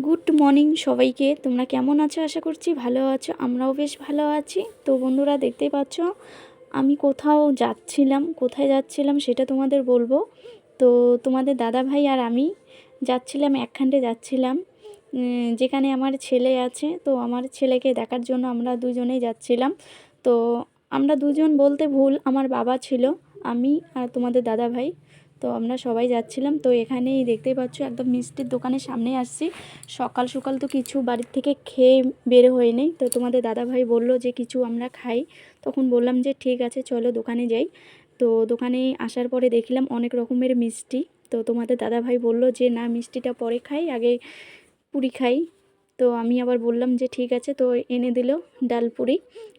Good morning সবাইকে। তোমরা কেমন আছো? আশা করছি ভালো আছো। আমরাও বেশ ভালো আছি। তো বন্ধুরা, দেখতেই পাচ্ছ আমি কোথাও যাচ্ছিলাম। কোথায় যাচ্ছিলাম সেটা তোমাদের বলবো। তো তোমাদের দাদা ভাই আর আমি যাচ্ছিলাম, একখান্ডে যাচ্ছিলাম, যেখানে আমার ছেলে আছে। তো আমার ছেলেকে দেখার জন্য আমরা দুজনেই যাচ্ছিলাম। তো আমরা দুজন বলতে ভুল, আমার বাবা ছিল, আমি আর তোমাদের দাদা ভাই। তো আমরা সবাই যাচ্ছিলাম। তো এখানেই দেখতেই পাচ্ছ একদম মিষ্টির দোকানের সামনে আসছি। সকাল সকাল তো কিছু বাড়ির থেকে খেয়ে বের হয়ে নেই। তো তোমাদের দাদা ভাই বললো যে কিছু আমরা খাই। তখন বললাম যে ঠিক আছে চলো দোকানে যাই। তো দোকানে আসার পরে দেখলাম অনেক রকমের মিষ্টি। তো তোমাদের দাদা ভাই বললো যে না, মিষ্টিটা পরে খাই, আগে পুরি খাই। তো আমি আবার বললাম যে ঠিক আছে। তো এনে দিল ডাল পুরি,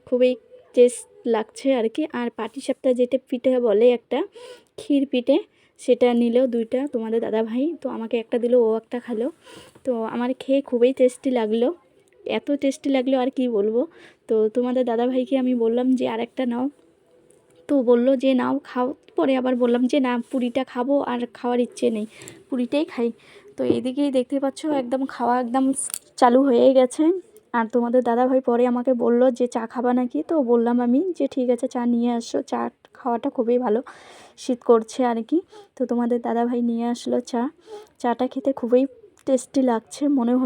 খুবই টেস্ট লাগছে আর কি। আর পাটিসাপটা যেটা পিঠে বলে, একটা ক্ষীর পিঠে, সেটা নিল দুইটা তোমাদের দাদা ভাই। তো আমাকে একটা দিল, ও একটা খালো। তো আমার খেয়ে খুবই টেস্টি লাগলো, এত টেস্টি লাগলো আর কি বলবো। তো তোমাদের দাদা ভাইকে আমি বললাম যে আর একটা নাও। তো বললো যে নাও খাও। পরে আবার বললাম যে না, পুরিটা খাবো, আর খাওয়ার ইচ্ছে নেই, পুরিটাই খাই। তো এদিকেই দেখতে পাচ্ছ একদম খাওয়া একদম চালু হয়ে গেছে। আর তোমাদের দাদা ভাই পরে আমাকে বলল যে চা খাবা নাকি। তো বললাম আমি যে ঠিক আছে চা নিয়ে আসো, চা খাওয়াটা খুবই ভালো, শীত করছে আর কি। তো তোমাদের দাদা ভাই নিয়ে আসলো চা। চাটা খেতে খুবই টেস্টি লাগছে মনে হচ্ছে।